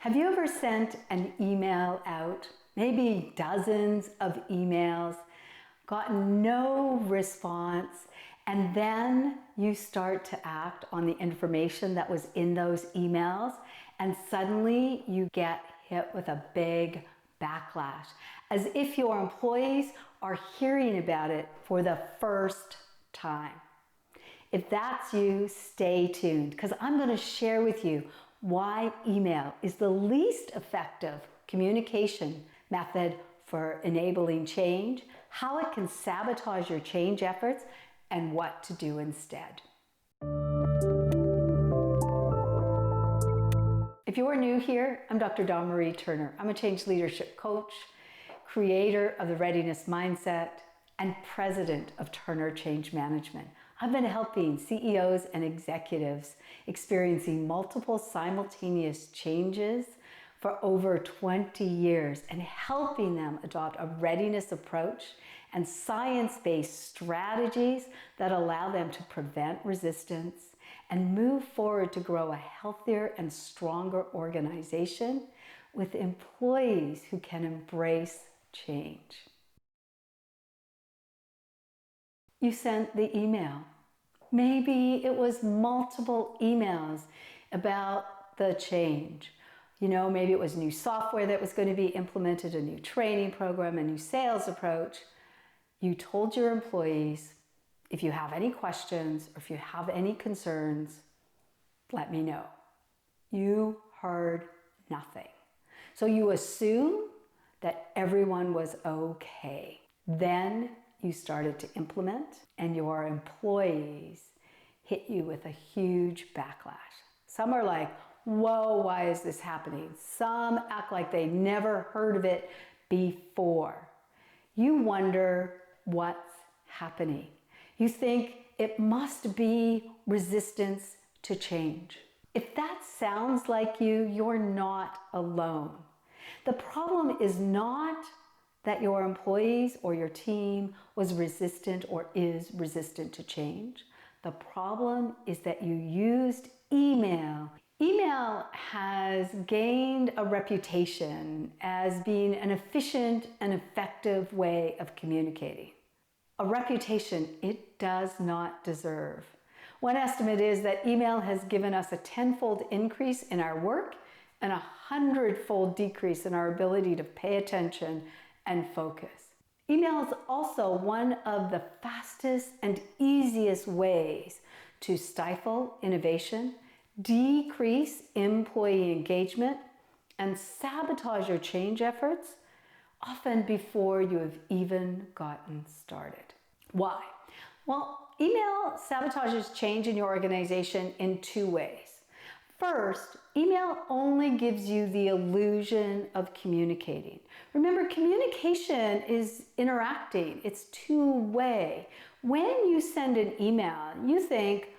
Have you ever sent an email out, maybe dozens of emails, gotten no response, and then you start to act on the information that was in those emails, and suddenly you get hit with a big backlash, as if your employees are hearing about it for the first time? If that's you, stay tuned, because I'm going to share with you why email is the least effective communication method for enabling change, how it can sabotage your change efforts, and what to do instead. If you are new here, I'm Dr. Dawn Marie Turner. I'm a change leadership coach, creator of the Readiness Mindset, and president of Turner Change Management. I've been helping CEOs and executives experiencing multiple simultaneous changes for over 20 years and helping them adopt a readiness approach and science-based strategies that allow them to prevent resistance and move forward to grow a healthier and stronger organization with employees who can embrace change. You sent the email. Maybe it was multiple emails about the change. Maybe it was new software that was going to be implemented, a new training program, a new sales approach. You told your employees, if you have any questions or if you have any concerns, let me know. You heard nothing. So you assume that everyone was okay. Then you started to implement, and your employees hit you with a huge backlash. Some are like, whoa, why is this happening? Some act like they never heard of it before. You wonder what's happening. You think it must be resistance to change. If that sounds like you, you're not alone. The problem is not that your employees or your team was resistant or is resistant to change. The problem is that you used email. Email has gained a reputation as being an efficient and effective way of communicating. A reputation it does not deserve. One estimate is that email has given us a 10-fold increase in our work and a 100-fold decrease in our ability to pay attention and focus. Email is also one of the fastest and easiest ways to stifle innovation, decrease employee engagement, and sabotage your change efforts, often before you have even gotten started. Why? Well, email sabotages change in your organization in two ways. First, email only gives you the illusion of communicating. Remember, communication is interacting. It's two-way. When you send an email, you think,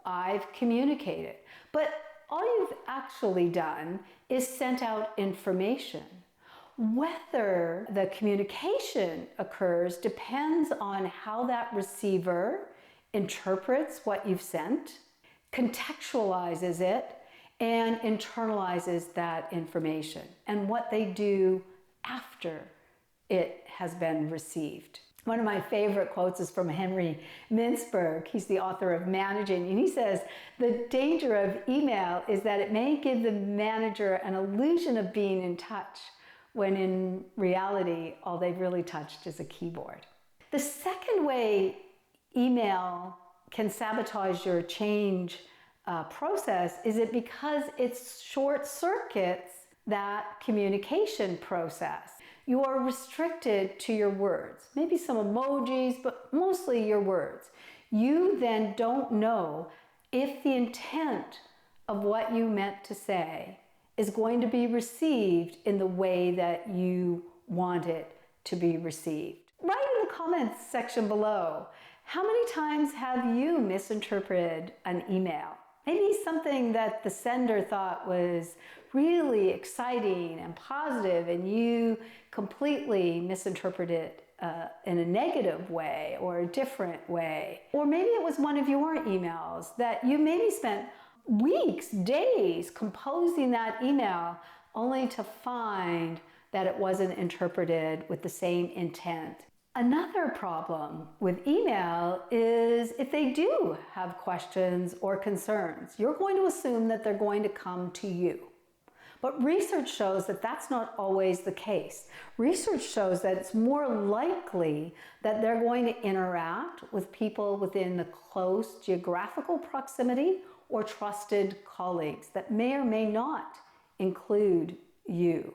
I've communicated. But all you've actually done is sent out information. Whether the communication occurs depends on how that receiver interprets what you've sent, contextualizes it, and internalizes that information, and what they do after it has been received. One of my favorite quotes is from Henry Mintzberg. He's the author of Managing, and he says, the danger of email is that it may give the manager an illusion of being in touch, when in reality, all they've really touched is a keyboard. The second way email can sabotage your change process is it because it short circuits that communication process. You are restricted to your words, maybe some emojis, but mostly your words. You then don't know if the intent of what you meant to say is going to be received in the way that you want it to be received. Write in the comments section below, how many times have you misinterpreted an email? Maybe something that the sender thought was really exciting and positive, and you completely misinterpreted it in a negative way or a different way. Or maybe it was one of your emails that you maybe spent weeks, days composing that email only to find that it wasn't interpreted with the same intent. Another problem with email is if they do have questions or concerns, you're going to assume that they're going to come to you. But research shows that that's not always the case. Research shows that it's more likely that they're going to interact with people within the close geographical proximity or trusted colleagues that may or may not include you.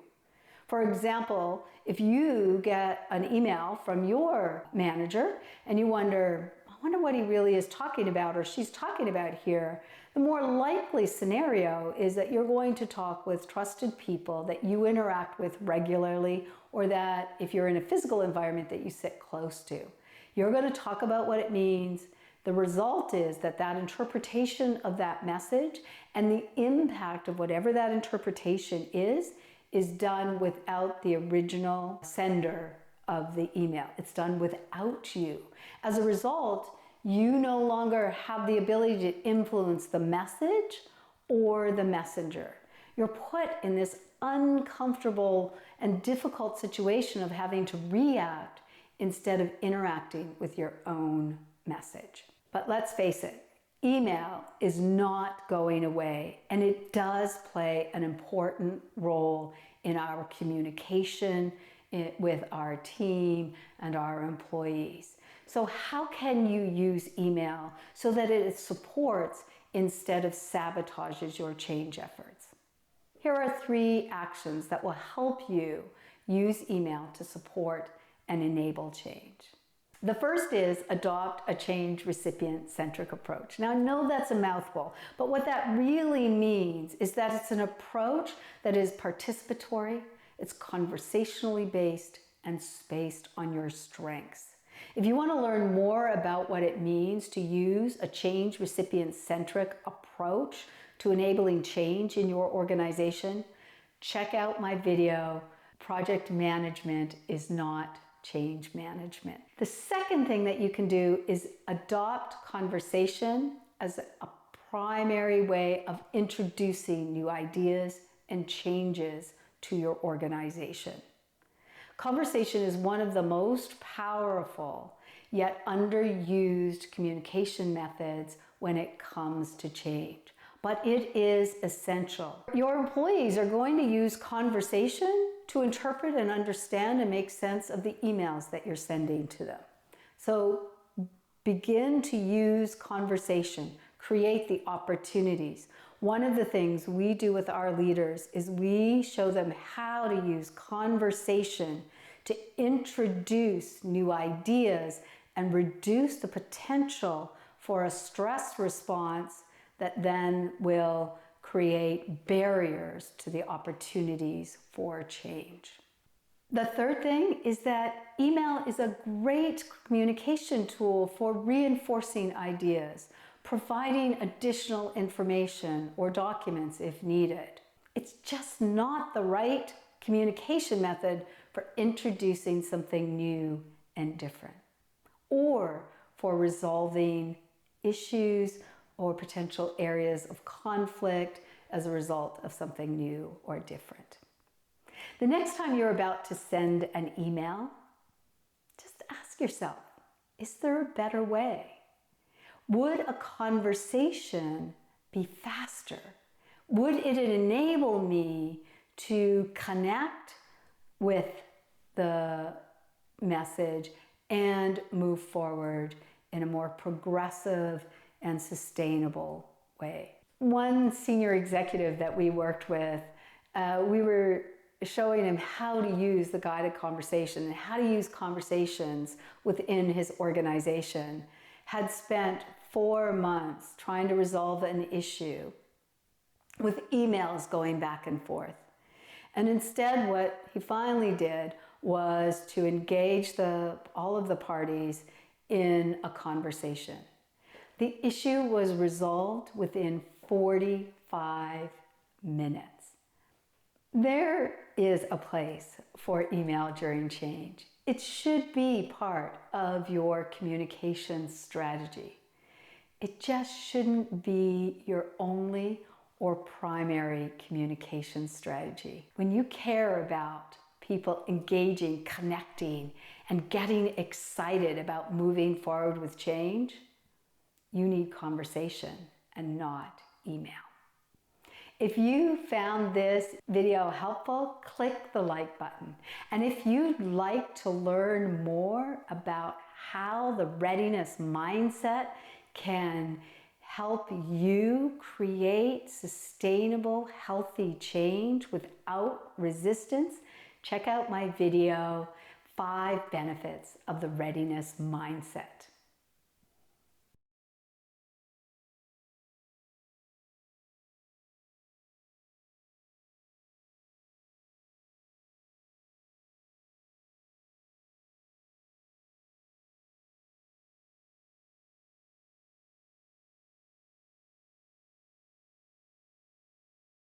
For example, if you get an email from your manager and you wonder, I wonder what he really is talking about or she's talking about here, the more likely scenario is that you're going to talk with trusted people that you interact with regularly, or that if you're in a physical environment that you sit close to. You're going to talk about what it means. The result is that that interpretation of that message and the impact of whatever that interpretation is done without the original sender of the email. It's done without you. As a result, you no longer have the ability to influence the message or the messenger. You're put in this uncomfortable and difficult situation of having to react instead of interacting with your own message. But let's face it, email is not going away, and it does play an important role in our communication with our team and our employees. So how can you use email so that it supports instead of sabotages your change efforts? Here are 3 actions that will help you use email to support and enable change. The first is adopt a change recipient-centric approach. Now, I know that's a mouthful, but what that really means is that it's an approach that is participatory, it's conversationally based, and based on your strengths. If you want to learn more about what it means to use a change recipient-centric approach to enabling change in your organization, check out my video, Project Management is Not Change Management. The second thing that you can do is adopt conversation as a primary way of introducing new ideas and changes to your organization. Conversation is one of the most powerful yet underused communication methods when it comes to change, but it is essential. Your employees are going to use conversation to interpret and understand and make sense of the emails that you're sending to them. So begin to use conversation, create the opportunities. One of the things we do with our leaders is we show them how to use conversation to introduce new ideas and reduce the potential for a stress response that then will create barriers to the opportunities for change. The third thing is that email is a great communication tool for reinforcing ideas, providing additional information or documents if needed. It's just not the right communication method for introducing something new and different, or for resolving issues or potential areas of conflict as a result of something new or different. The next time you're about to send an email, just ask yourself, is there a better way? Would a conversation be faster? Would it enable me to connect with the message and move forward in a more progressive and sustainable way? One senior executive that we worked with, we were showing him how to use the guided conversation and how to use conversations within his organization. Had spent 4 months trying to resolve an issue with emails going back and forth. And instead what he finally did was to engage all of the parties in a conversation. The issue was resolved within 45 minutes. There is a place for email during change. It should be part of your communication strategy. It just shouldn't be your only or primary communication strategy. When you care about people engaging, connecting, and getting excited about moving forward with change, you need conversation and not email. If you found this video helpful, click the like button. And if you'd like to learn more about how the readiness mindset can help you create sustainable, healthy change without resistance, check out my video, 5 Benefits of the Readiness Mindset.